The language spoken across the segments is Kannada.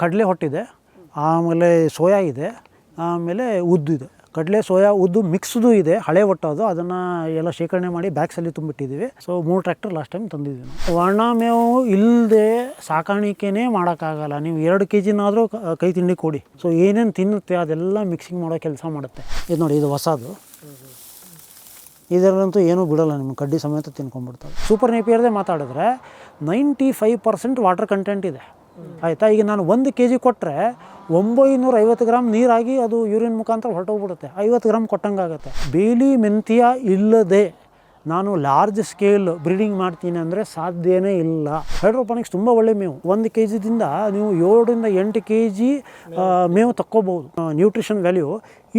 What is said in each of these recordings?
ಕಡಲೆ ಹೊಟ್ಟಿದೆ, ಆಮೇಲೆ ಸೋಯಾ ಇದೆ, ಆಮೇಲೆ ಉದ್ದು ಇದೆ. ಕಡಲೆ ಸೋಯಾ ಉದ್ದು ಮಿಕ್ಸ್ದು ಇದೆ, ಹಳೆ ಹೊಟ್ಟೋದು, ಅದನ್ನು ಎಲ್ಲ ಶೇಖರಣೆ ಮಾಡಿ ಬ್ಯಾಗ್ಸಲ್ಲಿ ತುಂಬಿಟ್ಟಿದ್ದೀವಿ. ಸೊ 3 ಟ್ರ್ಯಾಕ್ಟರ್ ಲಾಸ್ಟ್ ಟೈಮ್ ತಂದಿದ್ದೀವಿ ನಾವು. ಒಣ ಮೇವು ಇಲ್ಲದೆ ಸಾಕಾಣಿಕೆನೇ ಮಾಡೋಕ್ಕಾಗಲ್ಲ. ನೀವು 2 kgನಾದರೂ ಕೈ ತಿಂಡಿ ಕೊಡಿ, ಸೊ ಏನೇನು ತಿನ್ನುತ್ತೆ ಅದೆಲ್ಲ ಮಿಕ್ಸಿಂಗ್ ಮಾಡೋ ಕೆಲಸ ಮಾಡುತ್ತೆ. ಇದು ನೋಡಿ, ಇದು ಹೊಸದು, ಇದರಲ್ಲಂತೂ ಏನೂ ಬಿಡೋಲ್ಲ, ನಿಮ್ಮ ಕಡ್ಡಿ ಸಮೇತ ತಿನ್ಕೊಂಡ್ಬಿಡ್ತಾರೆ. ಸೂಪರ್ ನೇಪಿಯರ್ದೇ ಮಾತಾಡಿದ್ರೆ 95% ವಾಟರ್ ಕಂಟೆಂಟ್ ಇದೆ, ಆಯಿತಾ. ಈಗ ನಾನು 1 kg ಕೊಟ್ಟರೆ 950 ಗ್ರಾಮ್ ನೀರಾಗಿ ಅದು ಯೂರಿನ್ ಮುಖಾಂತರ ಹೊರಟೋಗ್ಬಿಡುತ್ತೆ, 50 ಗ್ರಾಮ್ ಕೊಟ್ಟಂಗಾಗುತ್ತೆ. ಬೇಲಿ ಮೆಂತ್ಯ ಇಲ್ಲದೆ ನಾನು ಲಾರ್ಜ್ ಸ್ಕೇಲ್ ಬ್ರೀಡಿಂಗ್ ಮಾಡ್ತೀನಿ ಅಂದರೆ ಸಾಧ್ಯನೇ ಇಲ್ಲ. ಹೈಡ್ರೋಪಾನಿಕ್ಸ್ ತುಂಬ ಒಳ್ಳೆ ಮೇವು. 1 kgದಿಂದ ನೀವು 7 ರಿಂದ 8 kg ಮೇವು ತಕ್ಕೋಬೋದು. ನ್ಯೂಟ್ರಿಷನ್ ವ್ಯಾಲ್ಯೂ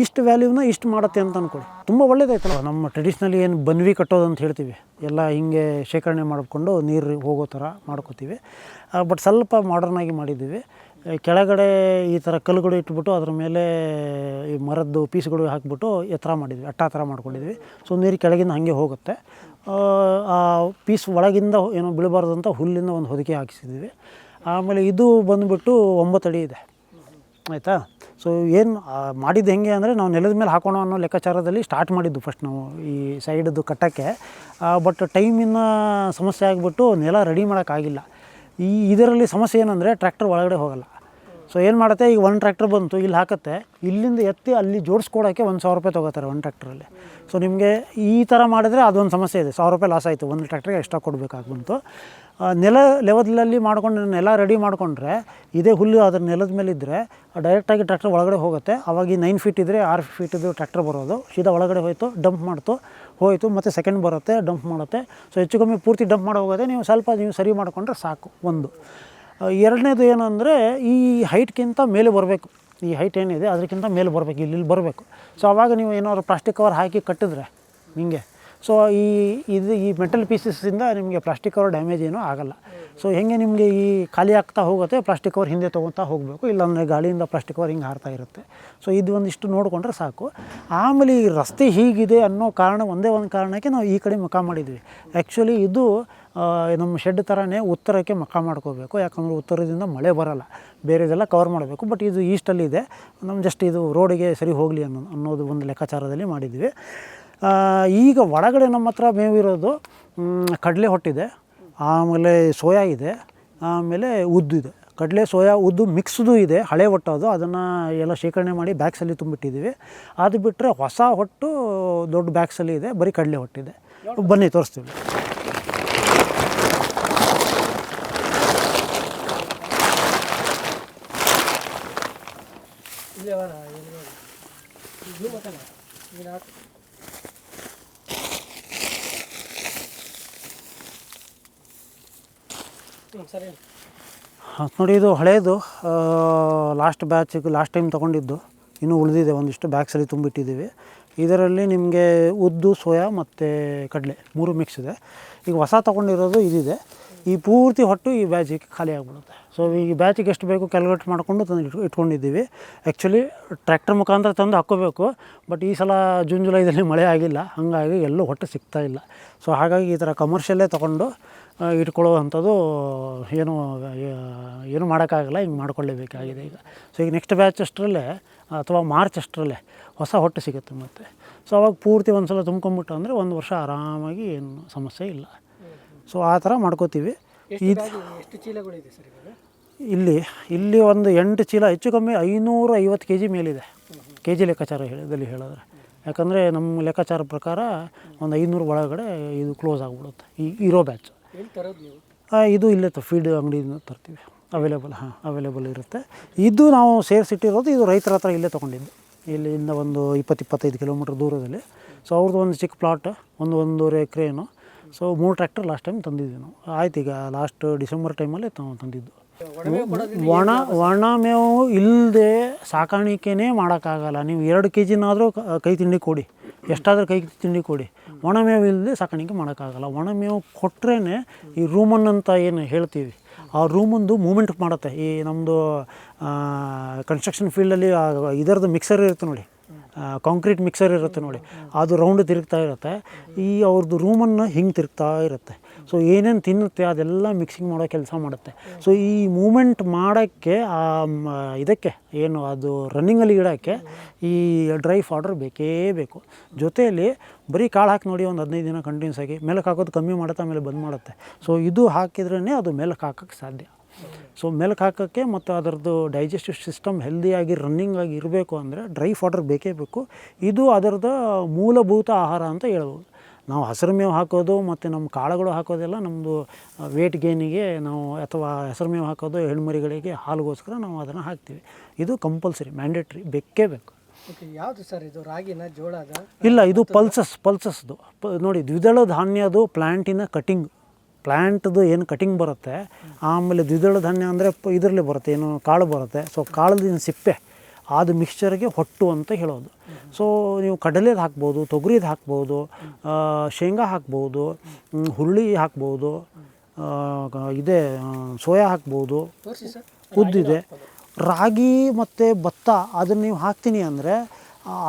ಇಷ್ಟು ವ್ಯಾಲ್ಯೂನ ಇಷ್ಟು ಮಾಡುತ್ತೆ ಅಂತ ಅಂದ್ಕೊಳ್ಳಿ, ತುಂಬ ಒಳ್ಳೇದಾಯ್ತಲ್ಲ. ನಮ್ಮ ಟ್ರೆಡಿಷ್ನಲಿ ಏನು ಬನ್ವಿ ಕಟ್ಟೋದು ಅಂತ ಹೇಳ್ತೀವಿ, ಎಲ್ಲ ಹಿಂಗೆ ಶೇಖರಣೆ ಮಾಡಿಕೊಂಡು ನೀರು ಹೋಗೋ ಥರ ಮಾಡ್ಕೋತೀವಿ. ಬಟ್ ಸ್ವಲ್ಪ ಮಾಡರ್ನಾಗಿ ಮಾಡಿದ್ದೀವಿ. ಕೆಳಗಡೆ ಈ ಥರ ಕಲ್ಲುಗಳು ಇಟ್ಬಿಟ್ಟು ಅದ್ರ ಮೇಲೆ ಈ ಮರದ್ದು ಪೀಸ್ಗಳು ಹಾಕಿಬಿಟ್ಟು ಎತ್ತರ ಮಾಡಿದ್ವಿ, ಅಟ್ಟ ಥರ ಮಾಡ್ಕೊಂಡಿದ್ವಿ. ಸೊ ನೀರು ಕೆಳಗಿಂದ ಹಾಗೆ ಹೋಗುತ್ತೆ. ಆ ಪೀಸ್ ಒಳಗಿಂದ ಏನೋ ಬೀಳಬಾರ್ದು ಅಂತ ಹುಲ್ಲಿಂದ ಒಂದು ಹೊದಿಕೆ ಹಾಕಿಸಿದ್ವಿ. ಆಮೇಲೆ ಇದು ಬಂದುಬಿಟ್ಟು 9 ಅಡಿ ಇದೆ, ಆಯಿತಾ. ಸೊ ಏನು ಮಾಡಿದ್ದು ಹೆಂಗೆ ಅಂದರೆ, ನಾವು ನೆಲದ ಮೇಲೆ ಹಾಕೋಣ ಅನ್ನೋ ಲೆಕ್ಕಾಚಾರದಲ್ಲಿ ಸ್ಟಾರ್ಟ್ ಮಾಡಿದ್ದು ಫಸ್ಟ್ ನಾವು ಈ ಸೈಡದ್ದು ಕಟ್ಟೋಕ್ಕೆ. ಬಟ್ ಟೈಮಿನ ಸಮಸ್ಯೆ ಆಗಿಬಿಟ್ಟು ನೆಲ ರೆಡಿ ಮಾಡೋಕ್ಕಾಗಿಲ್ಲ. ಇದರಲ್ಲಿ ಸಮಸ್ಯೆ ಏನಂದರೆ ಟ್ರ್ಯಾಕ್ಟರ್ ಒಳಗಡೆ ಹೋಗಲ್ಲ. ಸೊ ಏನು ಮಾಡುತ್ತೆ, ಈಗ 1 ಟ್ರ್ಯಾಕ್ಟರ್ ಬಂತು, ಇಲ್ಲಿ ಹಾಕುತ್ತೆ, ಇಲ್ಲಿಂದ ಎತ್ತಿ ಅಲ್ಲಿ ಜೋಡಿಸ್ಕೊಡೋಕ್ಕೆ 1,000 ರೂಪಾಯಿ ತೊಗೋತಾರೆ 1 ಟ್ರ್ಯಾಕ್ಟ್ರಲ್ಲಿ. ಸೊ ನಿಮಗೆ ಈ ಥರ ಮಾಡಿದ್ರೆ ಅದೊಂದು ಸಮಸ್ಯೆ ಇದೆ, 1,000 ರೂಪಾಯಿ ಲಾಸ್ ಆಯಿತು, 1 ಟ್ರ್ಯಾಕ್ಟ್ರಿಗೆ ಎಕ್ಸ್ಟ್ರಾ ಕೊಡಬೇಕಾಗಿ ಬಂತು. ನೆಲ ಲೆವೆಲಲ್ಲಿ ಮಾಡ್ಕೊಂಡು ನೆಲ ರೆಡಿ ಮಾಡಿಕೊಂಡ್ರೆ, ಇದೇ ಹುಲ್ಲು ಅದ್ರ ನೆಲದ ಮೇಲೆ ಇದ್ದರೆ ಡೈರೆಕ್ಟಾಗಿ ಟ್ರ್ಯಾಕ್ಟರ್ ಒಳಗಡೆ ಹೋಗುತ್ತೆ. ಅವಾಗ 9 ಫೀಟ್ ಇದ್ದರೆ 6 ಫೀಟ್ ಇದ್ದು ಟ್ರ್ಯಾಕ್ಟರ್ ಬರೋದು, ಸೀದಾ ಒಳಗಡೆ ಹೋಯಿತು, ಡಂಪ್ ಮಾಡ್ತು, ಹೋಯಿತು, ಮತ್ತು ಸೆಕೆಂಡ್ ಬರುತ್ತೆ, ಡಂಪ್ ಮಾಡುತ್ತೆ. ಸೊ ಹೆಚ್ಚು ಕಮ್ಮಿ ಪೂರ್ತಿ ಡಂಪ್ ಮಾಡೋ ಹೋಗೋದೆ. ನೀವು ಸ್ವಲ್ಪ ಸರಿ ಮಾಡಿಕೊಂಡ್ರೆ ಸಾಕು. ಒಂದು ಎರಡನೇದು ಏನಂದರೆ, ಈ ಹೈಟ್ಗಿಂತ ಮೇಲೆ ಬರಬೇಕು. ಈ ಹೈಟ್ ಏನಿದೆ ಅದಕ್ಕಿಂತ ಮೇಲೆ ಬರಬೇಕು, ಇಲ್ಲಿ ಬರಬೇಕು. ಸೊ ಆವಾಗ ನೀವು ಏನಾದ್ರು ಪ್ಲಾಸ್ಟಿಕ್ ಕವರ್ ಹಾಕಿ ಕಟ್ಟಿದ್ರೆ ನಿಮಗೆ, ಸೊ ಈ ಮೆಟಲ್ ಪೀಸಸ್ಸಿಂದ ನಿಮಗೆ ಪ್ಲಾಸ್ಟಿಕ್ ಕವರ್ ಡ್ಯಾಮೇಜ್ ಏನೂ ಆಗೋಲ್ಲ. ಸೊ ಹೇಗೆ ನಿಮಗೆ ಈ ಖಾಲಿ ಆಗ್ತಾ ಹೋಗುತ್ತೆ, ಪ್ಲಾಸ್ಟಿಕ್ ಕವರ್ ಹಿಂದೆ ತೊಗೊತಾ ಹೋಗಬೇಕು, ಇಲ್ಲಾಂದರೆ ಗಾಳಿಯಿಂದ ಪ್ಲಾಸ್ಟಿಕ್ ಕವರ್ ಹಿಂಗೆ ಹಾರ್ತಾ ಇರುತ್ತೆ. ಸೊ ಇದು ಒಂದಿಷ್ಟು ನೋಡಿಕೊಂಡ್ರೆ ಸಾಕು. ಆಮೇಲೆ ಈ ರಸ್ತೆ ಹೀಗಿದೆ ಅನ್ನೋ ಕಾರಣ, ಒಂದೇ ಒಂದು ಕಾರಣಕ್ಕೆ ನಾವು ಈ ಕಡೆ ಮುಖ ಮಾಡಿದ್ವಿ. ಆ್ಯಕ್ಚುಲಿ ಇದು ನಮ್ಮ ಶೆಡ್ ಥರನೇ ಉತ್ತರಕ್ಕೆ ಮುಖ ಮಾಡ್ಕೋಬೇಕು, ಯಾಕಂದರೆ ಉತ್ತರದಿಂದ ಮಳೆ ಬರೋಲ್ಲ, ಬೇರೆದೆಲ್ಲ ಕವರ್ ಮಾಡಬೇಕು. ಬಟ್ ಇದು ಈಸ್ಟಲ್ಲಿದೆ, ನಮ್ಮ ಜಸ್ಟ್ ಇದು ರೋಡಿಗೆ ಸರಿ ಹೋಗಲಿ ಅನ್ನೋದು ಒಂದು ಲೆಕ್ಕಾಚಾರದಲ್ಲಿ ಮಾಡಿದ್ವಿ. ಈಗ ಒಳಗಡೆ ನಮ್ಮ ಹತ್ರ ಮೇವಿರೋದು ಕಡಲೆ ಹೊಟ್ಟಿದೆ, ಆಮೇಲೆ ಸೋಯಾ ಇದೆ, ಆಮೇಲೆ ಉದ್ದು ಇದೆ. ಕಡಲೆ ಸೋಯಾ ಉದ್ದು ಮಿಕ್ಸ್ದು ಇದೆ, ಹಳೆ ಹೊಟ್ಟೋದು, ಅದನ್ನು ಎಲ್ಲ ಶೇಖರಣೆ ಮಾಡಿ ಬ್ಯಾಗ್ಸಲ್ಲಿ ತುಂಬಿಟ್ಟಿದ್ದೀವಿ. ಅದು ಬಿಟ್ಟರೆ ಹೊಸ ಹೊಟ್ಟು ದೊಡ್ಡ ಬ್ಯಾಗ್ಸಲ್ಲಿ ಇದೆ, ಬರೀ ಕಡಲೆ ಹೊಟ್ಟಿದೆ. ಬನ್ನಿ ತೋರಿಸ್ತೀವಿ. ನೋಡಿ, ಇದು ಹಳೇದು ಲಾಸ್ಟ್ ಟೈಮ್ ತೊಗೊಂಡಿದ್ದು, ಇನ್ನೂ ಉಳಿದಿದೆ ಒಂದಿಷ್ಟು, ಬ್ಯಾಗ್ಸಲ್ಲಿ ತುಂಬಿಟ್ಟಿದ್ದೀವಿ. ಇದರಲ್ಲಿ ನಿಮಗೆ ಉದ್ದು, ಸೋಯಾ ಮತ್ತು ಕಡಲೆ 3 ಮಿಕ್ಸ್ ಇದೆ. ಈಗ ಹೊಸ ತೊಗೊಂಡಿರೋದು ಇದಿದೆ. ಈ ಪೂರ್ತಿ ಹೊಟ್ಟು ಈ ಬ್ಯಾಚಿಗೆ ಖಾಲಿ ಆಗಿಬಿಡುತ್ತೆ. ಸೊ ಈ ಬ್ಯಾಚಿಗೆ ಎಷ್ಟು ಬೇಕು ಕ್ಯಾಲ್ಕುಲೇಟ್ ಮಾಡಿಕೊಂಡು ತಂದು ಇಟ್ಕೊಂಡಿದ್ದೀವಿ. ಆ್ಯಕ್ಚುಲಿ ಟ್ರ್ಯಾಕ್ಟರ್ ಮುಖಾಂತರ ತಂದು ಹಾಕ್ಕೋಬೇಕು, ಬಟ್ ಈ ಸಲ ಜೂನ್ ಜುಲೈದಲ್ಲಿ ಮಳೆ ಆಗಿಲ್ಲ, ಹಾಗಾಗಿ ಎಲ್ಲೂ ಹೊಟ್ಟು ಸಿಗ್ತಾಯಿಲ್ಲ. ಸೊ ಹಾಗಾಗಿ ಈ ಥರ ಕಮರ್ಷಿಯಲ್ಲೇ ತೊಗೊಂಡು ಇಟ್ಕೊಳ್ಳೋ ಅಂಥದ್ದು ಏನು ಮಾಡೋಕ್ಕಾಗಲ್ಲ, ಹಿಂಗೆ ಮಾಡ್ಕೊಳ್ಳೇಬೇಕಾಗಿದೆ ಈಗ. ಸೊ ಈಗ ನೆಕ್ಸ್ಟ್ ಬ್ಯಾಚ್ ಅಷ್ಟರಲ್ಲೇ ಅಥವಾ ಮಾರ್ಚ್ ಅಷ್ಟರಲ್ಲೇ ಹೊಸ ಹೊಟ್ಟು ಸಿಗುತ್ತೆ ಮತ್ತೆ. ಸೊ ಅವಾಗ ಪೂರ್ತಿ ಒಂದು ಸಲ ತುಂಬ್ಕೊಂಬಿಟ್ಟು ಅಂದರೆ 1 ವರ್ಷ ಆರಾಮಾಗಿ ಏನು ಸಮಸ್ಯೆ ಇಲ್ಲ. ಸೊ ಆ ಥರ ಮಾಡ್ಕೋತೀವಿ. ಎಷ್ಟು ಚೀಲಗಳಿದೆ ಸರ್ ಇಲ್ಲಿ ಒಂದು 8 ಚೀಲ, ಹೆಚ್ಚು ಕಮ್ಮಿ 550 kg ಮೇಲಿದೆ, kg ಲೆಕ್ಕಾಚಾರದಲ್ಲಿ ಹೇಳಿದ್ರೆ. ಯಾಕಂದರೆ ನಮ್ಮ ಲೆಕ್ಕಾಚಾರ ಪ್ರಕಾರ ಒಂದು 500 ಒಳಗಡೆ ಇದು ಕ್ಲೋಸ್ ಆಗಿಬಿಡುತ್ತೆ ಈ ಇರೋ ಬ್ಯಾಚ್. ಇದು ಇಲ್ಲೇ ಫೀಡ್ ಅಂಗಡಿಯಿಂದ ತರ್ತೀವಿ, ಅವೈಲೇಬಲ್ ಇರುತ್ತೆ. ಇದು ನಾವು ಸೇರಿಸಿಟ್ಟಿರೋದು, ಇದು ರೈತರ ಹತ್ರ ಇಲ್ಲೇ ತೊಗೊಂಡಿದ್ದು, ಇಲ್ಲಿಂದ ಒಂದು 20-25 ಕಿಲೋಮೀಟ್ರ್ ದೂರದಲ್ಲಿ. ಸೊ ಅವ್ರದ್ದು ಒಂದು ಚಿಕ್ಕ ಪ್ಲಾಟ್, 1-1.5 ಎಕರೆ. ಸೊ 3 ಟ್ರ್ಯಾಕ್ಟರ್ ಲಾಸ್ಟ್ ಟೈಮ್ ತಂದಿದ್ವಿ ನಾವು. ಆಯ್ತು, ಈಗ ಲಾಸ್ಟ್ ಡಿಸೆಂಬರ್ ಟೈಮಲ್ಲಿ ತಂದಿದ್ದು. ಒಣ ಮೇವು ಇಲ್ಲದೆ ಸಾಕಾಣಿಕೆನೇ ಮಾಡೋಕ್ಕಾಗಲ್ಲ. ನೀವು 2 kgನಾದರೂ ಕೈ ತಿಂಡಿ ಕೊಡಿ, ಎಷ್ಟಾದರೂ ಕೈ ತಿಂಡಿ ಕೊಡಿ, ಒಣ ಮೇವು ಇಲ್ಲದೆ ಸಾಕಾಣಿಕೆ ಮಾಡೋಕ್ಕಾಗಲ್ಲ. ಒಣ ಮೇವು ಕೊಟ್ಟರೆ ಈ ರೂಮನ್ ಅಂತ ಏನು ಹೇಳ್ತೀವಿ, ಆ ರೂಮೊಂದು ಮೂಮೆಂಟ್ ಮಾಡುತ್ತೆ. ಈ ನಮ್ಮದು ಕನ್ಸ್ಟ್ರಕ್ಷನ್ ಫೀಲ್ಡಲ್ಲಿ ಇದರದ್ದು ಮಿಕ್ಸರ್ ಇರುತ್ತೆ ನೋಡಿ, ಕಾಂಕ್ರೀಟ್ ಮಿಕ್ಸರ್ ಇರುತ್ತೆ ನೋಡಿ, ಅದು ರೌಂಡ್ ತಿರುಗ್ತಾ ಇರುತ್ತೆ. ಈ ಅವ್ರದ್ದು ರೂಮನ್ನು ಹಿಂಗೆ ತಿರುಗ್ತಾ ಇರುತ್ತೆ. ಸೊ ಏನೇನು ತಿನ್ನುತ್ತೆ ಅದೆಲ್ಲ ಮಿಕ್ಸಿಂಗ್ ಮಾಡೋ ಕೆಲಸ ಮಾಡುತ್ತೆ. ಸೊ ಈ ಮೂಮೆಂಟ್ ಮಾಡೋಕ್ಕೆ ಇದಕ್ಕೆ ಏನು ಅದು ರನ್ನಿಂಗಲ್ಲಿ ಇಡೋಕ್ಕೆ ಈ ಡ್ರೈ ಫಾಡರ್ ಬೇಕೇ ಬೇಕು. ಜೊತೆಯಲ್ಲಿ ಬರೀ ಕಾಳು ಹಾಕಿ ನೋಡಿ ಒಂದು 15 ದಿನ ಕಂಟಿನ್ಯೂಸ್ ಆಗಿ ಮೆಲಕ್ಕೆ ಹಾಕೋದು ಕಮ್ಮಿ ಮಾಡುತ್ತೆ, ಆಮೇಲೆ ಬಂದ್ ಮಾಡುತ್ತೆ. ಸೊ ಇದು ಹಾಕಿದ್ರೇ ಅದು ಮೆಲಕ್ಕೆ ಹಾಕೋಕ್ಕೆ ಸಾಧ್ಯ. ಸೊ ಮೆಲಕ್ಕೆ ಹಾಕೋಕ್ಕೆ ಮತ್ತು ಅದರದ್ದು ಡೈಜೆಸ್ಟಿವ್ ಸಿಸ್ಟಮ್ ಹೆಲ್ದಿಯಾಗಿ ರನ್ನಿಂಗ್ ಆಗಿ ಇರಬೇಕು ಅಂದರೆ ಡ್ರೈ ಫಾಡರ್ ಬೇಕೇ ಬೇಕು. ಇದು ಅದರದ್ದು ಮೂಲಭೂತ ಆಹಾರ ಅಂತ ಹೇಳ್ಬೋದು. ನಾವು ಹಸಿರು ಮೇವು ಹಾಕೋದು ಮತ್ತು ನಮ್ಮ ಕಾಳುಗಳು ಹಾಕೋದೆಲ್ಲ ನಮ್ಮದು ವೇಟ್ ಗೇನಿಗೆ ನಾವು, ಅಥವಾ ಹೆಸರು ಮೇವು ಹಾಕೋದು ಹೆಣ್ಮರಿಗಳಿಗೆ ಹಾಲಿಗೋಸ್ಕರ ನಾವು ಅದನ್ನು ಹಾಕ್ತೀವಿ. ಇದು ಕಂಪಲ್ಸರಿ, ಮ್ಯಾಂಡೇಟ್ರಿ, ಬೇಕೇ ಬೇಕು. ಓಕೆ, ಯಾವುದು ಸರ್ ಇದು? ರಾಗಿನ, ಜೋಳದ? ಇಲ್ಲ, ಇದು ಪಲ್ಸಸ್ದು ನೋಡಿ. ದ್ವಿದಳ ಧಾನ್ಯದು ಪ್ಲ್ಯಾಂಟಿನ ಕಟಿಂಗ್, ಪ್ಲ್ಯಾಂಟ್ದು ಏನು ಕಟಿಂಗ್ ಬರುತ್ತೆ. ಆಮೇಲೆ ದ್ವಿದಳ ಧಾನ್ಯ ಅಂದರೆ ಇದರಲ್ಲಿ ಬರುತ್ತೆ, ಏನು ಕಾಳು ಬರುತ್ತೆ. ಸೊ ಕಾಳದಿನ ಸಿಪ್ಪೆ ಅದು ಮಿಕ್ಸ್ಚರ್ಗೆ ಹೊಟ್ಟು ಅಂತ ಹೇಳೋದು. ಸೊ ನೀವು ಕಡಲೆದು ಹಾಕ್ಬೋದು, ತೊಗರಿದು ಹಾಕ್ಬೋದು, ಶೇಂಗಾ ಹಾಕ್ಬೋದು, ಹುರುಳಿ ಹಾಕ್ಬೋದು, ಇದೆ ಸೋಯಾ ಹಾಕ್ಬೋದು, ಉದ್ದಿದೆ. ರಾಗಿ ಮತ್ತು ಭತ್ತ ಅದನ್ನು ನೀವು ಹಾಕ್ತೀನಿ ಅಂದರೆ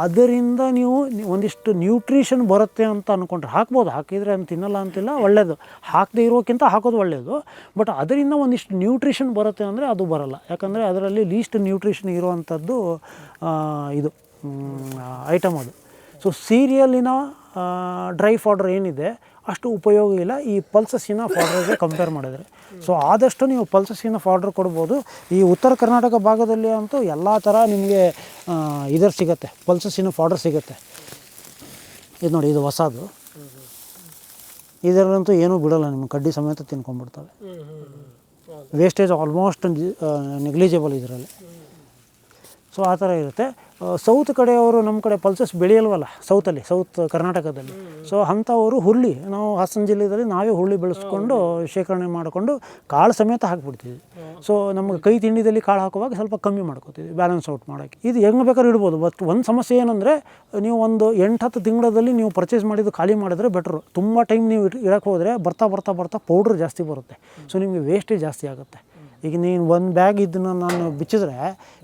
ಅದರಿಂದ ನೀವು ಒಂದಿಷ್ಟು ನ್ಯೂಟ್ರಿಷನ್ ಬರುತ್ತೆ ಅಂತ ಅಂದ್ಕೊಂಡ್ರೆ ಹಾಕ್ಬೋದು. ಹಾಕಿದರೆ ಅಂತ ತಿನ್ನಲ್ಲ ಅಂತಿಲ್ಲ, ಒಳ್ಳೆಯದು. ಹಾಕದೇ ಇರೋಕ್ಕಿಂತ ಹಾಕೋದು ಒಳ್ಳೆಯದು. ಬಟ್ ಅದರಿಂದ ಒಂದಿಷ್ಟು ನ್ಯೂಟ್ರಿಷನ್ ಬರುತ್ತೆ ಅಂದರೆ ಅದು ಬರಲ್ಲ. ಯಾಕಂದರೆ ಅದರಲ್ಲಿ ಲೀಸ್ಟ್ ನ್ಯೂಟ್ರಿಷನ್ ಇರುವಂಥದ್ದು ಇದು ಐಟಮ್ ಅದು. ಸೊ ಸೀರಿಯಲಿನ ಡ್ರೈ ಫಾಡರ್ ಏನಿದೆ ಅಷ್ಟು ಉಪಯೋಗ ಇಲ್ಲ ಈ ಪಲ್ಸಸ್ಸಿನ ಫಾಡ್ರಿಗೆ ಕಂಪೇರ್ ಮಾಡಿದರೆ. ಸೊ ಆದಷ್ಟು ನೀವು ಪಲ್ಸಸ್ಸಿನ ಫಾಡ್ರ್ ಕೊಡ್ಬೋದು. ಈ ಉತ್ತರ ಕರ್ನಾಟಕ ಭಾಗದಲ್ಲಿ ಅಂತೂ ಎಲ್ಲ ಥರ ನಿಮಗೆ ಇದರ ಸಿಗುತ್ತೆ, ಪಲ್ಸಸ್ಸಿನ ಫಾಡ್ರ್ ಸಿಗುತ್ತೆ. ಇದು ನೋಡಿ, ಇದು ಹೊಸದು. ಇದರಲ್ಲಂತೂ ಏನೂ ಬಿಡೋಲ್ಲ, ನಿಮ್ಮ ಕಡ್ಡಿ ಸಮೇತ ತಿನ್ಕೊಂಡ್ಬಿಡ್ತವೆ. ವೇಸ್ಟೇಜ್ ಆಲ್ಮೋಸ್ಟ್ ನೆಗ್ಲಿಜಿಬಲ್ ಇದರಲ್ಲಿ. ಸೊ ಆ ಥರ ಇರುತ್ತೆ. ಸೌತ್ ಕಡೆಯವರು ನಮ್ಮ ಕಡೆ ಪಲ್ಸಸ್ ಬೆಳೆಯಲ್ವಲ್ಲ, ಸೌತ್ ಕರ್ನಾಟಕದಲ್ಲಿ. ಸೊ ಅಂಥವರು ಹುರುಳಿ, ನಾವು ಹಾಸನ ಜಿಲ್ಲೆಯಲ್ಲಿ ನಾವೇ ಹುರುಳಿ ಬೆಳೆಸ್ಕೊಂಡು ಶೇಖರಣೆ ಮಾಡಿಕೊಂಡು ಕಾಳು ಸಮೇತ ಹಾಕಿಬಿಡ್ತೀವಿ. ಸೊ ನಮಗೆ ಕೈ ತಿಂಡಿದಲ್ಲಿ ಕಾಳು ಹಾಕುವಾಗ ಸ್ವಲ್ಪ ಕಮ್ಮಿ ಮಾಡ್ಕೋತೀವಿ, ಬ್ಯಾಲೆನ್ಸ್ ಔಟ್ ಮಾಡೋಕ್ಕೆ. ಇದು ಹೆಂಗೆ ಬೇಕಾದ್ರೂ ಇಡ್ಬೋದು. ಬಟ್ ಒಂದು ಸಮಸ್ಯೆ ಏನಂದರೆ, ನೀವು ಒಂದು 8-10 ತಿಂಗಳಲ್ಲಿ ನೀವು ಪರ್ಚೇಸ್ ಮಾಡಿದ್ದು ಖಾಲಿ ಮಾಡಿದ್ರೆ ಬೆಟ್ರು. ತುಂಬ ಟೈಮ್ ನೀವು ಇಡಕ್ಕೆ ಹೋದರೆ ಬರ್ತಾ ಪೌಡ್ರ್ ಜಾಸ್ತಿ ಬರುತ್ತೆ. ಸೊ ನಿಮಗೆ ವೇಸ್ಟೇಜ್ ಜಾಸ್ತಿ ಆಗುತ್ತೆ. ಈಗ ನೀನು ಒಂದು ಬ್ಯಾಗ್ ಇದನ್ನು ನಾನು ಬಿಚ್ಚಿದ್ರೆ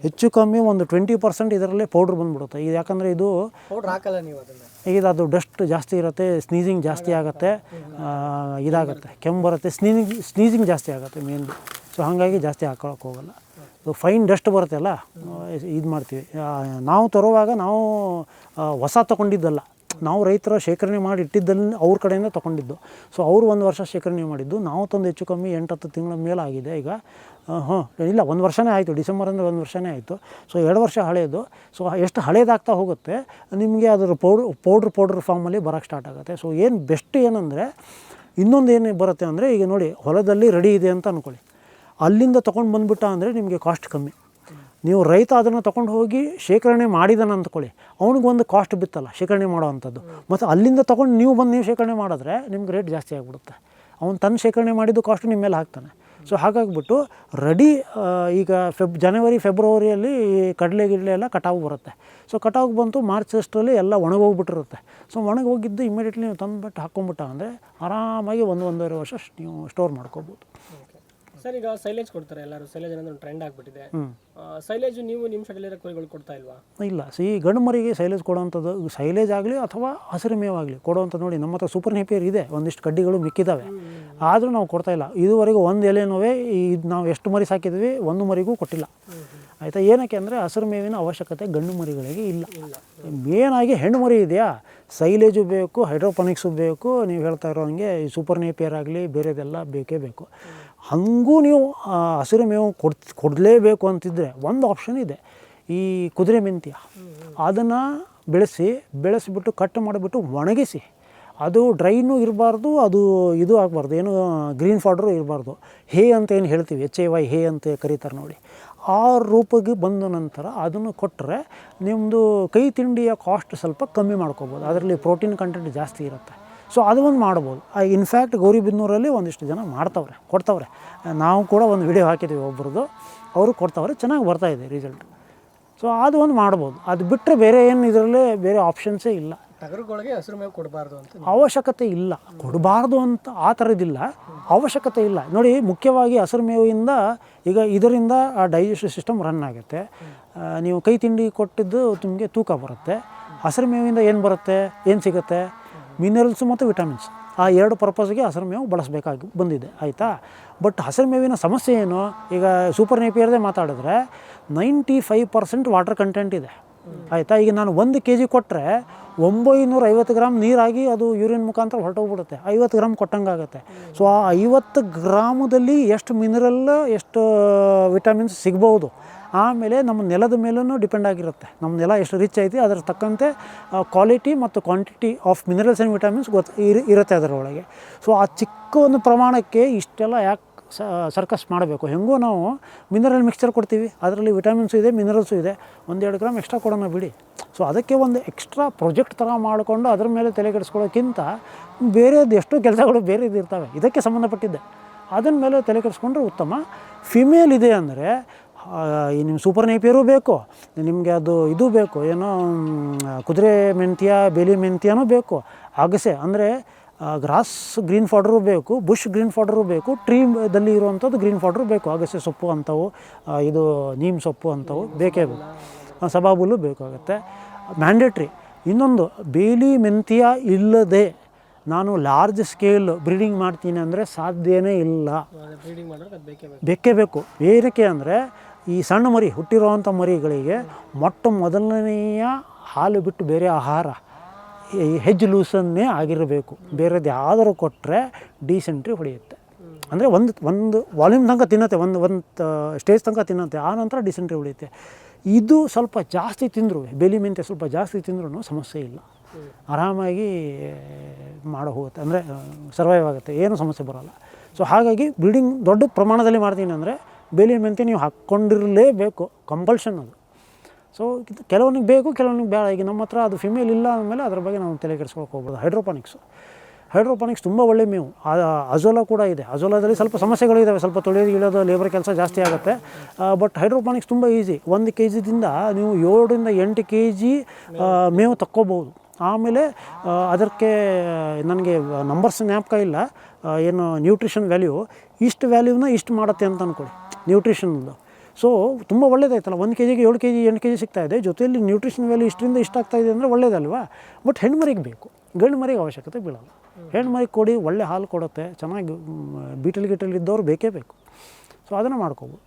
ಹೆಚ್ಚು ಕಮ್ಮಿ ಒಂದು 20% ಇದರಲ್ಲೇ ಪೌಡ್ರ್ ಬಂದುಬಿಡುತ್ತೆ. ಇದು ಯಾಕಂದರೆ ಇದು ಪೌಡ್ರ್ ಹಾಕಲ್ಲ ನೀವು ಅದನ್ನು. ಈಗ ಅದು ಡಸ್ಟ್ ಜಾಸ್ತಿ ಇರುತ್ತೆ, ಸ್ನೀಸಿಂಗ್ ಜಾಸ್ತಿ ಆಗುತ್ತೆ, ಇದಾಗುತ್ತೆ, ಕೆಮ್ಮು ಬರುತ್ತೆ, ಸ್ನೀಸಿಂಗ್ ಜಾಸ್ತಿ ಆಗುತ್ತೆ ಮೇನ್ಲಿ. ಸೊ ಹಾಗಾಗಿ ಜಾಸ್ತಿ ಹಾಕೊಳಕ್ಕೆ ಹೋಗಲ್ಲ. ಇದು ಫೈನ್ ಡಸ್ಟ್ ಬರುತ್ತೆ ಅಲ್ಲ, ಇದು ಮಾಡ್ತೀವಿ. ನಾವು ತರುವಾಗ ನಾವು ಹೊಸ ತೊಗೊಂಡಿದ್ದಲ್ಲ, ನಾವು ರೈತರ ಶೇಖರಣೆ ಮಾಡಿ ಇಟ್ಟಿದ್ದಲ್ಲಿ ಅವ್ರ ಕಡೆಯಿಂದ ತೊಗೊಂಡಿದ್ದು. ಸೊ ಅವರು 1 ವರ್ಷ ಶೇಖರಣೆ ಮಾಡಿದ್ದು, ನಾವು ತಂದು ಹೆಚ್ಚು ಕಮ್ಮಿ 8-10 ತಿಂಗಳ ಮೇಲೆ ಆಗಿದೆ ಈಗ. ಇಲ್ಲ, 1 ವರ್ಷನೇ ಆಯಿತು. ಡಿಸೆಂಬರ್ ಅಂದರೆ 1 ವರ್ಷನೇ ಆಯಿತು. ಸೊ 2 ವರ್ಷ ಹಳೆಯದು. ಸೊ ಎಷ್ಟು ಹಳೇದಾಗ್ತಾ ಹೋಗುತ್ತೆ ನಿಮಗೆ ಅದರ ಪೌಡ್ರ್ ಫಾರ್ಮಲ್ಲಿ ಬರೋಕ್ಕೆ ಸ್ಟಾರ್ಟ್ ಆಗುತ್ತೆ. ಸೊ ಏನು ಬೆಸ್ಟ್ ಏನಂದರೆ, ಇನ್ನೊಂದು ಏನು ಬರುತ್ತೆ ಅಂದರೆ, ಈಗ ನೋಡಿ ಹೊಲದಲ್ಲಿ ರೆಡಿ ಇದೆ ಅಂತ ಅಂದ್ಕೊಳ್ಳಿ, ಅಲ್ಲಿಂದ ತೊಗೊಂಡು ಬಂದುಬಿಟ್ಟ ಅಂದರೆ ನಿಮಗೆ ಕಾಸ್ಟ್ ಕಮ್ಮಿ. ನೀವು ರೈತ ಅದನ್ನು ತೊಗೊಂಡು ಹೋಗಿ ಶೇಖರಣೆ ಮಾಡಿದಾನ ಅಂದ್ಕೊಳ್ಳಿ, ಅವ್ನಿಗೊಂದು ಕಾಸ್ಟ್ ಬಿತ್ತಲ್ಲ ಶೇಖರಣೆ ಮಾಡೋವಂಥದ್ದು. ಮತ್ತು ಅಲ್ಲಿಂದ ತೊಗೊಂಡು ನೀವು ಶೇಖರಣೆ ಮಾಡಿದ್ರೆ ನಿಮ್ಗೆ ರೇಟ್ ಜಾಸ್ತಿ ಆಗಿಬಿಡುತ್ತೆ. ಅವ್ನು ತನ್ನ ಶೇಖರಣೆ ಮಾಡಿದ್ದು ಕಾಸ್ಟ್ ನಿಮ್ಮ ಮೇಲೆ ಹಾಕ್ತಾನೆ. ಸೊ ಹಾಗಾಗಿಬಿಟ್ಟು ರೆಡಿ ಈಗ ಜನವರಿ ಫೆಬ್ರವರಿಯಲ್ಲಿ ಕಡಲೆ ಎಲ್ಲ ಕಟಾವು ಬರುತ್ತೆ. ಸೊ ಕಟಾವು ಬಂತು ಮಾರ್ಚ್ ಅಷ್ಟರಲ್ಲಿ ಎಲ್ಲ ಒಣಗೋಗ್ಬಿಟ್ಟಿರುತ್ತೆ. ಸೊ ಒಣಗೋಗಿದ್ದು ಇಮಿಡಿಯೇಟ್ಲಿ ನೀವು ತಂದುಬಿಟ್ಟು ಹಾಕ್ಕೊಂಬಿಟ್ಟ ಅಂದರೆ ಆರಾಮಾಗಿ 1-1.5 ವರ್ಷ ನೀವು ಸ್ಟೋರ್ ಮಾಡ್ಕೋಬೋದು. ಸರ್, ಈಗ ಸೈಲೇಜ್ ಕೊಡ್ತಾರೆ ಎಲ್ಲರೂ. ಸೈಲೇಜ್ ಅನ್ನೋದು ಒಂದು ಟ್ರೆಂಡ್ ಆಗಿಬಿಟ್ಟಿದೆ. ಸೈಲೇಜ್ ನೀವು ನಿಮ್ಮ ಶೆಡ್ಡಲ್ಲಿರೋ ಕುರಿಗಳು ಕೊಡ್ತಾ ಇಲ್ವಾ? ಇಲ್ಲ, ಗಂಡು ಮರಿಗೆ ಸೈಲೇಜ್ ಕೊಡೋವಂಥದ್ದು, ಸೈಲೇಜ್ ಆಗಲಿ ಅಥವಾ ಹಸಿರು ಮೇವಾಗಲಿ ಕೊಡೋವಂಥದ್ದು ನೋಡಿ, ನಮ್ಮ ಹತ್ರ ಸೂಪರ್ ನೇಪಿಯರ್ ಇದೆ, ಒಂದಿಷ್ಟು ಕಡ್ಡಿಗಳು ಮಿಕ್ಕಿದ್ದಾವೆ. ಆದರೂ ನಾವು ಕೊಡ್ತಾಯಿಲ್ಲ ಇದುವರೆಗೂ. ಒಂದು ಎಲೆನೋವೆ ಇದು ನಾವು ಎಷ್ಟು ಮರಿ ಸಾಕಿದ್ವಿ, ಒಂದು ಮರಿಗೂ ಕೊಟ್ಟಿಲ್ಲ. ಆಯಿತಾ? ಏನಕ್ಕೆ ಅಂದರೆ ಹಸಿರು ಮೇವಿನ ಅವಶ್ಯಕತೆ ಗಂಡು ಮರಿಗಳಿಗೆ ಇಲ್ಲ. ಮೇನಾಗಿ ಹೆಣ್ಣು ಮರಿ ಇದೆಯಾ, ಸೈಲೇಜು ಬೇಕು, ಹೈಡ್ರೋಪೋನಿಕ್ಸು ಬೇಕು. ನೀವು ಹೇಳ್ತಾ ಇರೋ ಹಂಗೆ ಈ ಸೂಪರ್ ನೇಪಿಯರ್ ಆಗಲಿ ಬೇರೆದೆಲ್ಲ ಬೇಕೇ ಬೇಕು. ಹಾಗೂ ನೀವು ಹಸಿರು ಮೇವು ಕೊಡಲೇಬೇಕು ಅಂತಿದ್ದರೆ ಒಂದು ಆಪ್ಷನ್ ಇದೆ, ಈ ಕುದುರೆ ಮೆಂತ್ಯ. ಅದನ್ನು ಬೆಳೆಸಿಬಿಟ್ಟು ಕಟ್ ಮಾಡಿಬಿಟ್ಟು ಒಣಗಿಸಿ, ಅದು ಡ್ರೈನೂ ಇರಬಾರ್ದು, ಅದು ಇದು ಆಗಬಾರ್ದು, ಏನು ಗ್ರೀನ್ ಫಾಡ್ರು ಇರಬಾರ್ದು. ಹೇ ಅಂತ ಏನು ಹೇಳ್ತೀವಿ, HAY ಹೇ ಅಂತ ಕರೀತಾರೆ ನೋಡಿ, ಆ ರೂಪಕ್ಕೆ ಬಂದ ನಂತರ ಅದನ್ನು ಕೊಟ್ಟರೆ ನಿಮ್ಮದು ಕೈ ತಿಂಡಿಯ ಕಾಸ್ಟ್ ಸ್ವಲ್ಪ ಕಮ್ಮಿ ಮಾಡ್ಕೋಬೋದು. ಅದರಲ್ಲಿ ಪ್ರೋಟೀನ್ ಕಂಟೆಂಟ್ ಜಾಸ್ತಿ ಇರುತ್ತೆ. ಸೊ ಅದು ಒಂದು ಮಾಡ್ಬೋದು. ಇನ್ಫ್ಯಾಕ್ಟ್ ಗೌರಿಬಿದನೂರಲ್ಲಿ ಒಂದಿಷ್ಟು ಜನ ಕೊಡ್ತವ್ರೆ. ನಾವು ಕೂಡ ಒಂದು ವಿಡಿಯೋ ಹಾಕಿದ್ದೀವಿ ಒಬ್ಬರದ್ದು, ಅವರು ಕೊಡ್ತವ್ರೆ, ಚೆನ್ನಾಗಿ ಬರ್ತಾಯಿದೆ ರಿಸಲ್ಟ್. ಸೊ ಅದು ಒಂದು ಮಾಡ್ಬೋದು. ಅದು ಬಿಟ್ಟರೆ ಬೇರೆ ಏನು ಇದರಲ್ಲೇ ಬೇರೆ ಆಪ್ಷನ್ಸೇ ಇಲ್ಲ. ಟಗರುಗಳಿಗೆ ಹಸಿರು ಮೇವು ಕೊಡಬಾರ್ದು ಅಂತ ಅವಶ್ಯಕತೆ ಇಲ್ಲ, ಕೊಡಬಾರ್ದು ಅಂತ ಆ ಥರದ್ದಿಲ್ಲ, ಅವಶ್ಯಕತೆ ಇಲ್ಲ. ನೋಡಿ, ಮುಖ್ಯವಾಗಿ ಹಸಿರು ಮೇವಿಂದ ಈಗ ಇದರಿಂದ ಆ ಡೈಜೆಸ್ಟಿವ್ ಸಿಸ್ಟಮ್ ರನ್ ಆಗುತ್ತೆ. ನೀವು ಕೈ ತಿಂಡಿ ಕೊಟ್ಟಿದ್ದು ನಿಮಗೆ ತೂಕ ಬರುತ್ತೆ. ಹಸಿರು ಮೇವಿಂದ ಏನು ಬರುತ್ತೆ, ಏನು ಸಿಗುತ್ತೆ, ಮಿನರಲ್ಸು ಮತ್ತು ವಿಟಮಿನ್ಸ್. ಆ ಎರಡು ಪರ್ಪಸ್ಗೆ ಹಸಿರು ಮೇವು ಬಳಸಬೇಕಾಗಿ ಬಂದಿದೆ, ಆಯಿತಾ. ಬಟ್ ಹಸಿರು ಮೇವಿನ ಸಮಸ್ಯೆ ಏನು, ಈಗ ಸೂಪರ್ ನೇಪಿಯರ್ದೇ ಮಾತಾಡಿದ್ರೆ 95% ವಾಟರ್ ಕಂಟೆಂಟ್ ಇದೆ, ಆಯಿತಾ. ಈಗ ನಾನು 1 kg ಕೊಟ್ಟರೆ 950 ಗ್ರಾಮ್ ನೀರಾಗಿ ಅದು ಯೂರಿನ್ ಮುಖಾಂತರ ಹೊರಟೋಗ್ಬಿಡುತ್ತೆ, 50 ಗ್ರಾಮ್ ಕೊಟ್ಟಂಗಾಗುತ್ತೆ. ಸೊ ಆ 50 ಗ್ರಾಮದಲ್ಲಿ ಎಷ್ಟು ಮಿನರಲ್, ಎಷ್ಟು ವಿಟಮಿನ್ಸ್ ಸಿಗ್ಬೋದು. ಆಮೇಲೆ ನಮ್ಮ ನೆಲದ ಮೇಲೂ ಡಿಪೆಂಡ್ ಆಗಿರುತ್ತೆ, ನಮ್ಮ ನೆಲ ಎಷ್ಟು ರಿಚ್ ಐತಿ ಅದರ ತಕ್ಕಂತೆ ಕ್ವಾಲಿಟಿ ಮತ್ತು quantity of minerals and vitamins ಇರುತ್ತೆ ಅದರೊಳಗೆ. ಸೊ ಆ ಚಿಕ್ಕ ಒಂದು ಪ್ರಮಾಣಕ್ಕೆ ಇಷ್ಟೆಲ್ಲ ಯಾಕೆ ಸರ್ಕಸ್ ಮಾಡಬೇಕು. ಹೆಂಗೋ ನಾವು ಮಿನರಲ್ ಮಿಕ್ಸ್ಚರ್ ಕೊಡ್ತೀವಿ, ಅದರಲ್ಲಿ ವಿಟಮಿನ್ಸು ಇದೆ, ಮಿನರಲ್ಸು ಇದೆ, 1-2 ಗ್ರಾಮ್ ಎಕ್ಸ್ಟ್ರಾ ಕೊಡೋಣ ಬಿಡಿ. ಸೊ ಅದಕ್ಕೆ ಒಂದು ಎಕ್ಸ್ಟ್ರಾ ಪ್ರಾಜೆಕ್ಟ್ ಥರ ಮಾಡಿಕೊಂಡು ಅದ್ರ ಮೇಲೆ ತಲೆ ಕೆಡಿಸ್ಕೊಳ್ಳೋಕ್ಕಿಂತ ಬೇರೆದು ಎಷ್ಟೋ ಕೆಲಸಗಳು ಬೇರೆದು ಇರ್ತವೆ, ಇದಕ್ಕೆ ಸಂಬಂಧಪಟ್ಟಿದ್ದೆ, ಅದನ್ನ ಮೇಲೆ ತಲೆ ಕೆಡಿಸ್ಕೊಂಡ್ರೆ ಉತ್ತಮ. ಫಿಮೇಲ್ ಇದೆ ಅಂದರೆ ನಿಮ್ಮ ಸೂಪರ್ ನೇಪಿಯರೂ ಬೇಕು, ನಿಮಗೆ ಅದು ಇದು ಬೇಕು, ಏನೋ ಕುದುರೆ ಮೆಂತ್ಯ, ಬೇಲಿ ಮೆಂತ್ಯನೂ ಬೇಕು, ಅಗಸೆ ಅಂದರೆ ಗ್ರಾಸ್ ಗ್ರೀನ್ ಫಾಡರು ಬೇಕು, ಬುಷ್ ಗ್ರೀನ್ ಫಾಡರು ಬೇಕು, ಟ್ರೀದಲ್ಲಿ ಇರುವಂಥದ್ದು ಗ್ರೀನ್ ಫಾಡರು ಬೇಕು, ಅಗಸೆ ಸೊಪ್ಪು ಅಂಥವು, ಇದು ನೀಮ್ ಸೊಪ್ಪು ಅಂಥವು ಬೇಕೇ ಬೇಕು, ಸಬಾಬುಲು ಬೇಕಾಗುತ್ತೆ, ಮ್ಯಾಂಡೇಟ್ರಿ. ಇನ್ನೊಂದು, ಬೇಲಿ ಮೆಂತ್ಯ ಇಲ್ಲದೆ ನಾನು ಲಾರ್ಜ್ ಸ್ಕೇಲ್ ಬ್ರೀಡಿಂಗ್ ಮಾಡ್ತೀನಿ ಅಂದರೆ ಸಾಧ್ಯವೇ ಇಲ್ಲ, ಬ್ರೀಡಿಂಗ್ ಮಾಡೋದು ಅದು ಬೇಕೇ ಬೇಕು. ಏನಕ್ಕೆ ಅಂದರೆ ಈ ಸಣ್ಣ ಮರಿ ಹುಟ್ಟಿರೋವಂಥ ಮರಿಗಳಿಗೆ ಮೊದಲನೆಯ ಹಾಲು ಬಿಟ್ಟು ಬೇರೆ ಆಹಾರ ಹೆಜ್ಜೆ ಲೂಸನ್ನೇ ಆಗಿರಬೇಕು, ಬೇರೆದು ಯಾವ್ದಾರು ಕೊಟ್ಟರೆ ಡಿಸೆಂಟ್ರಿ ಹೊಡೆಯುತ್ತೆ. ಅಂದರೆ ಒಂದು ವಾಲ್ಯೂಮ್ ತನಕ ತಿನ್ನತ್ತೆ, ಒಂದು ಸ್ಟೇಜ್ ತನಕ ತಿನ್ನತ್ತೆ, ಆ ನಂತರ ಡಿಸೆಂಟ್ರಿ ಹೊಡೆಯುತ್ತೆ. ಇದು ಸ್ವಲ್ಪ ಜಾಸ್ತಿ ತಿಂದರು, ಬೇಲಿ ಮೆಂತ್ಯ ಸ್ವಲ್ಪ ಜಾಸ್ತಿ ತಿಂದ್ರೂ ಸಮಸ್ಯೆ ಇಲ್ಲ, ಆರಾಮಾಗಿ ಹೋಗುತ್ತೆ, ಅಂದರೆ ಸರ್ವೈವ್ ಆಗುತ್ತೆ, ಏನೂ ಸಮಸ್ಯೆ ಬರೋಲ್ಲ. ಸೊ ಹಾಗಾಗಿ ಬ್ರೀಡಿಂಗ್ ದೊಡ್ಡ ಪ್ರಮಾಣದಲ್ಲಿ ಮಾಡ್ತೀನಿ ಅಂದರೆ ಬೇಲಿ ಮೆಂತ್ಯ ನೀವು ಹಾಕ್ಕೊಂಡಿರಲೇಬೇಕು, ಕಂಪಲ್ಷನ್ ಅದು. ಸೊ ಇದು ಕೆಲವನಿಗೆ ಬೇಕು, ಕೆಲವನಿಗೆ ಬೇಡ. ಈಗ ನಮ್ಮ ಹತ್ರ ಅದು ಫಿಮೇಲ್ ಇಲ್ಲ ಅಂದಮೇಲೆ ಅದ್ರ ಬಗ್ಗೆ ನಾವು ತಲೆ ಕೆಡಿಸ್ಕೊಳಕ್ಕೆ ಹೋಗ್ಬೋದು. ಹೈಡ್ರೋಪಾನಿಕ್ಸ್ ತುಂಬ ಒಳ್ಳೆ ಮೇವು. ಅಜೋಲಾ ಕೂಡ ಇದೆ, ಅಜೋಲಾದಲ್ಲಿ ಸ್ವಲ್ಪ ಸಮಸ್ಯೆಗಳು ಇದ್ದಾವೆ, ಸ್ವಲ್ಪ ತೊಳೆಯೋದು ಇಳೋದು ಲೇಬರ್ ಕೆಲಸ ಜಾಸ್ತಿ ಆಗುತ್ತೆ. ಬಟ್ ಹೈಡ್ರೋಪಾನಿಕ್ಸ್ ತುಂಬ ಈಸಿ. 1 kg ನೀವು 7ರಿಂದ 8 kg ಮೇವು ತಕ್ಕೋಬೋದು. ಆಮೇಲೆ ಅದಕ್ಕೆ ನನಗೆ ನಂಬರ್ಸ್ ಜ್ಞಾಪಕ ಇಲ್ಲ, ಏನು ನ್ಯೂಟ್ರಿಷನ್ ವ್ಯಾಲ್ಯೂ, ಇಷ್ಟು ವ್ಯಾಲ್ಯೂನ ಇಷ್ಟು ಮಾಡುತ್ತೆ ಅಂತ ಅಂದ್ಕೊಳ್ಳಿ ನ್ಯೂಟ್ರಿಷನ್ದು. ಸೊ ತುಂಬ ಒಳ್ಳೇದಾಯ್ತಲ್ಲ, 1 kgಗೆ 7 kg 8 kg ಸಿಗ್ತಾಯಿದೆ, ಜೊತೆಯಲ್ಲಿ ನ್ಯೂಟ್ರಿಷನ್ ವ್ಯಾಲ್ಯೂ ಇಷ್ಟರಿಂದ ಇಷ್ಟ ಆಗ್ತಾಯಿದೆ ಅಂದರೆ ಒಳ್ಳೇದಲ್ವಾ. ಬಟ್ ಹೆಣ್ಮರಿಗೆ ಬೇಕು, ಗಂಡು ಮರಿಗೆ ಅವಶ್ಯಕತೆ ಬೀಳಲ್ಲ. ಹೆಣ್ಮರಿಗೆ ಕೊಡಿ, ಒಳ್ಳೆ ಹಾಲು ಕೊಡುತ್ತೆ, ಚೆನ್ನಾಗಿ ಬೀಟಲ್ ಇದ್ದವ್ರು ಬೇಕೇ ಬೇಕು. ಸೊ ಅದನ್ನು ಮಾಡ್ಕೋಬೋದು.